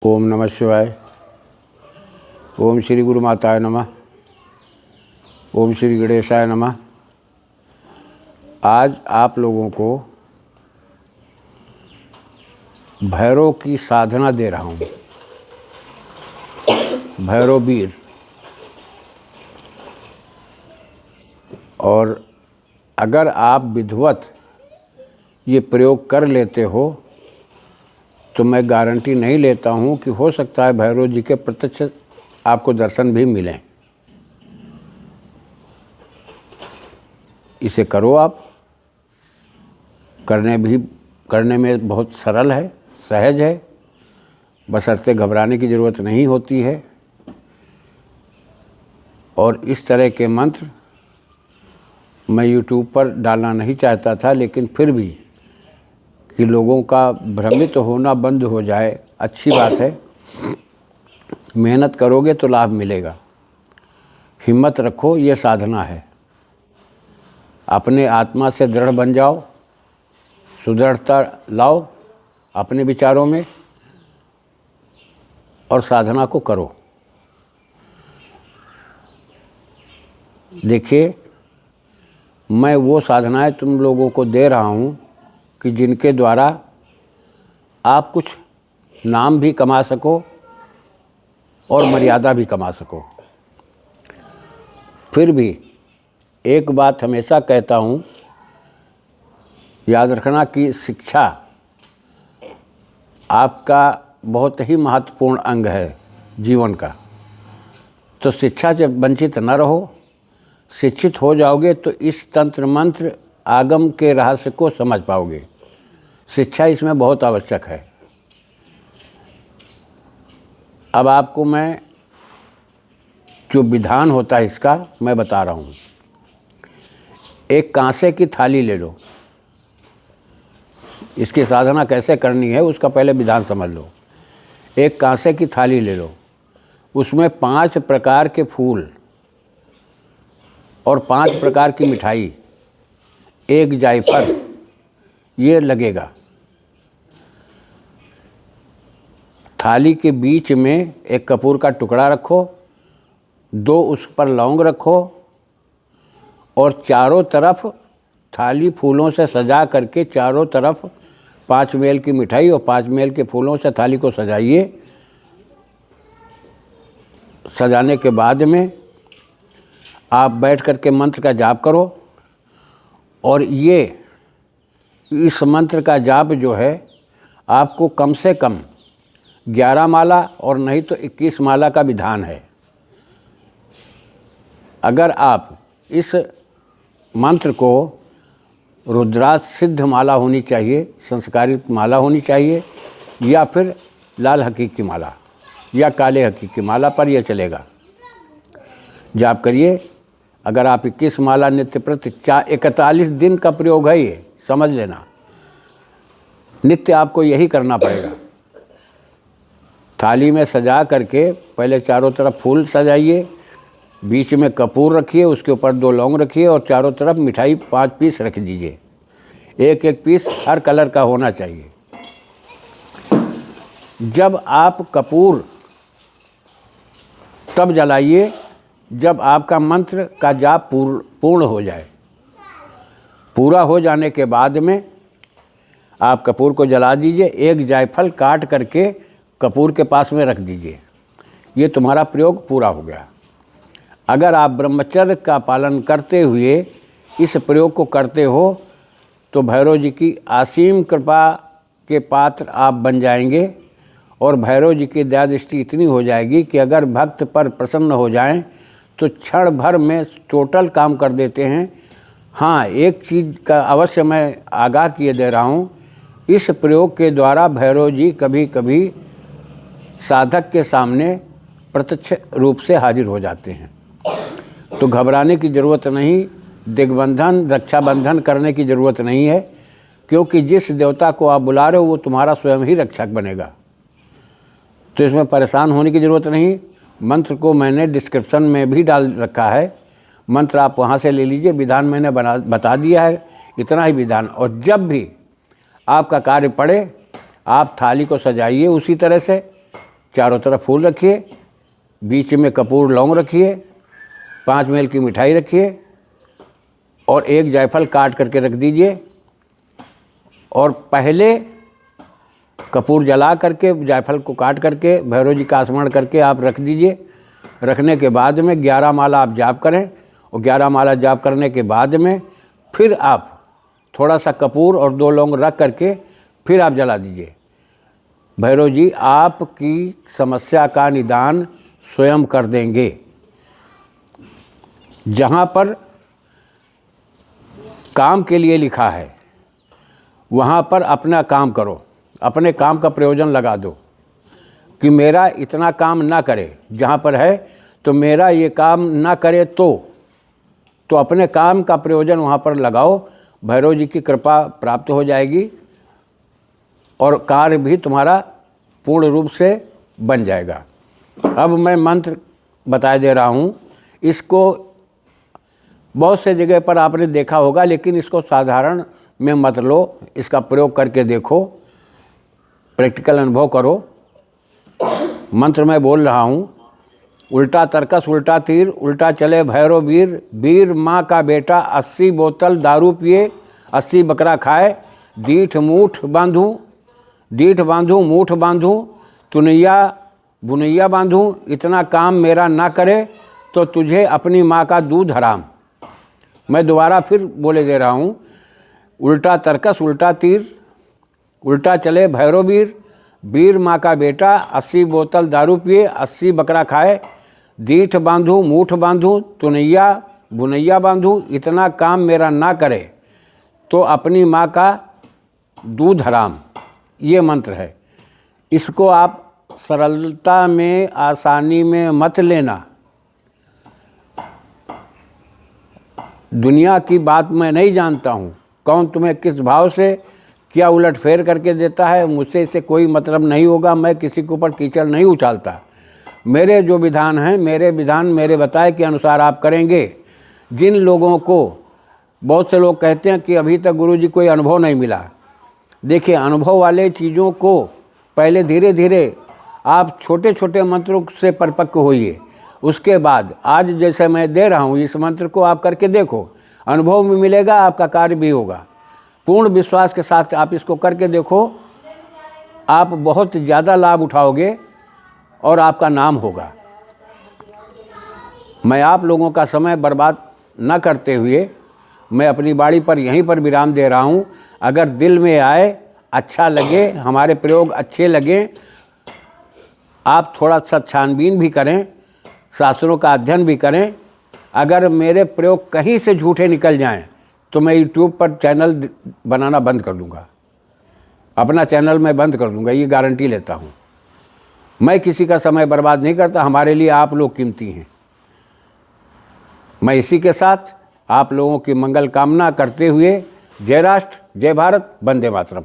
ओम नमः शिवाय। ओम श्री गुरु माताय नमः। ओम श्री गणेशाय नमः। आज आप लोगों को भैरव की साधना दे रहा हूँ। भैरव वीर। और अगर आप विधिवत ये प्रयोग कर लेते हो तो मैं गारंटी नहीं लेता हूँ कि हो सकता है भैरव जी के प्रत्यक्ष आपको दर्शन भी मिलें। इसे करो आप। करने में बहुत सरल है, सहज है, बशर्ते घबराने की ज़रूरत नहीं होती है। और इस तरह के मंत्र मैं YouTube पर डालना नहीं चाहता था, लेकिन फिर भी कि लोगों का भ्रमित होना बंद हो जाए, अच्छी बात है। मेहनत करोगे तो लाभ मिलेगा। हिम्मत रखो, ये साधना है। अपने आत्मा से दृढ़ बन जाओ, सुदृढ़ता लाओ अपने विचारों में और साधना को करो। देखिए, मैं वो साधनाएं तुम लोगों को दे रहा हूँ कि जिनके द्वारा आप कुछ नाम भी कमा सको और मर्यादा भी कमा सको। फिर भी एक बात हमेशा कहता हूँ, याद रखना कि शिक्षा आपका बहुत ही महत्वपूर्ण अंग है जीवन का। तो शिक्षा से वंचित न रहो। शिक्षित हो जाओगे तो इस तंत्र मंत्र आगम के रहस्य को समझ पाओगे। शिक्षा इसमें बहुत आवश्यक है। अब आपको मैं जो विधान होता है इसका मैं बता रहा हूँ। एक कांसे की थाली ले लो। इसकी साधना कैसे करनी है उसका पहले विधान समझ लो। एक कांसे की थाली ले लो, उसमें 5 प्रकार के फूल और 5 प्रकार की मिठाई, एक जायफल ये लगेगा। थाली के बीच में एक कपूर का टुकड़ा रखो, 2 उस पर लौंग रखो और चारों तरफ थाली फूलों से सजा करके चारों तरफ 5 मेल की मिठाई और 5 मेल के फूलों से थाली को सजाइए। सजाने के बाद में आप बैठ करके मंत्र का जाप करो। और ये इस मंत्र का जाप जो है आपको कम से कम 11 माला और नहीं तो 21 माला का विधान है। अगर आप इस मंत्र को रुद्राक्ष सिद्ध माला होनी चाहिए, संस्कारित माला होनी चाहिए, या फिर लाल हकीक की माला या काले हकीक की माला पर यह चलेगा। जाप करिए। अगर आप 21 माला नित्य प्रति 41 दिन का प्रयोग है, ये समझ लेना। नित्य आपको यही करना पड़ेगा। थाली में सजा करके पहले चारों तरफ फूल सजाइए, बीच में कपूर रखिए, उसके ऊपर 2 लौंग रखिए और चारों तरफ मिठाई 5 पीस रख दीजिए। एक पीस हर कलर का होना चाहिए। जब आप कपूर तब जलाइए जब आपका मंत्र का जाप पूर्ण हो जाए। पूरा हो जाने के बाद में आप कपूर को जला दीजिए। एक जायफल काट करके कपूर के पास में रख दीजिए। ये तुम्हारा प्रयोग पूरा हो गया। अगर आप ब्रह्मचर्य का पालन करते हुए इस प्रयोग को करते हो तो भैरव जी की असीम कृपा के पात्र आप बन जाएंगे। और भैरव जी की दया दृष्टि इतनी हो जाएगी कि अगर भक्त पर प्रसन्न हो जाएं तो क्षण भर में टोटल काम कर देते हैं। हाँ, एक चीज़ का अवश्य मैं आगाह किए दे रहा हूँ, इस प्रयोग के द्वारा भैरव जी कभी कभी साधक के सामने प्रत्यक्ष रूप से हाजिर हो जाते हैं। तो घबराने की ज़रूरत नहीं, दिग्बंधन रक्षाबंधन करने की ज़रूरत नहीं है, क्योंकि जिस देवता को आप बुला रहे हो वो तुम्हारा स्वयं ही रक्षक बनेगा। तो इसमें परेशान होने की ज़रूरत नहीं। मंत्र को मैंने डिस्क्रिप्शन में भी डाल रखा है, मंत्र आप वहाँ से ले लीजिए। विधान मैंने बता दिया है, इतना ही विधान। और जब भी आपका कार्य पड़े आप थाली को सजाइए उसी तरह से, चारों तरफ फूल रखिए, बीच में कपूर लौंग रखिए, 5 मेल की मिठाई रखिए और 1 जायफल काट करके रख दीजिए। और पहले कपूर जला करके जायफल को काट करके भैरव जी का स्मरण करके आप रख दीजिए। रखने के बाद में 11 माला आप जाप करें और 11 माला जाप करने के बाद में फिर आप थोड़ा सा कपूर और 2 लौंग रख करके फिर आप जला दीजिए। भैरव जी आपकी समस्या का निदान स्वयं कर देंगे। जहाँ पर काम के लिए लिखा है वहाँ पर अपना काम करो, अपने काम का प्रयोजन लगा दो कि मेरा इतना काम ना करे। जहाँ पर है तो मेरा ये काम ना करे तो अपने काम का प्रयोजन वहाँ पर लगाओ। भैरव जी की कृपा प्राप्त हो जाएगी और कार्य भी तुम्हारा पूर्ण रूप से बन जाएगा। अब मैं मंत्र बता दे रहा हूँ। इसको बहुत से जगह पर आपने देखा होगा, लेकिन इसको साधारण में मत लो, इसका प्रयोग करके देखो, प्रैक्टिकल अनुभव करो। मंत्र मैं बोल रहा हूँ। उल्टा तरकस उल्टा तीर, उल्टा चले भैरव वीर, वीर माँ का बेटा 80 बोतल दारू पिए, 80 बकरा खाए, दीठ मूठ बांधूँ मूठ बांधूँ, तुनैया बुनैया बांधूँ, इतना काम मेरा ना करे तो तुझे अपनी माँ का दूध हराम। मैं दोबारा फिर बोले दे रहा हूँ। उल्टा तरकस उल्टा तीर, उल्टा चले भैरव वीर, वीर माँ का बेटा 80 बोतल दारू पिए, 80 बकरा खाए, दीठ बांधूँ मूठ बांधूँ, तुनैया बुनैया बांधूँ, इतना काम मेरा ना करे तो अपनी माँ का दूध हराम। ये मंत्र है। इसको आप सरलता में आसानी में मत लेना। दुनिया की बात मैं नहीं जानता हूँ, कौन तुम्हें किस भाव से क्या उलटफेर करके देता है, मुझसे इससे कोई मतलब नहीं होगा। मैं किसी के ऊपर कीचड़ नहीं उछालता। मेरे जो विधान हैं, मेरे विधान मेरे बताए के अनुसार आप करेंगे। जिन लोगों को, बहुत से लोग कहते हैं कि अभी तक गुरुजी कोई अनुभव नहीं मिला। देखिए, अनुभव वाले चीज़ों को पहले धीरे धीरे आप छोटे छोटे मंत्रों से परिपक्व होइए। उसके बाद आज जैसे मैं दे रहा हूँ, इस मंत्र को आप करके देखो, अनुभव भी मिलेगा, आपका कार्य भी होगा। पूर्ण विश्वास के साथ आप इसको करके देखो, आप बहुत ज़्यादा लाभ उठाओगे और आपका नाम होगा। मैं आप लोगों का समय बर्बाद न करते हुए मैं अपनी बाड़ी पर यहीं पर विराम दे रहा हूँ। अगर दिल में आए, अच्छा लगे, हमारे प्रयोग अच्छे लगें, आप थोड़ा सा छानबीन भी करें, शास्त्रों का अध्ययन भी करें। अगर मेरे प्रयोग कहीं से झूठे निकल जाएं तो मैं यूट्यूब पर चैनल बनाना बंद कर दूंगा, अपना चैनल मैं बंद कर दूंगा, ये गारंटी लेता हूँ। मैं किसी का समय बर्बाद नहीं करता, हमारे लिए आप लोग कीमती हैं। मैं इसी के साथ आप लोगों की मंगल कामना करते हुए जय राष्ट्र, जय भारत, वंदे मातरम।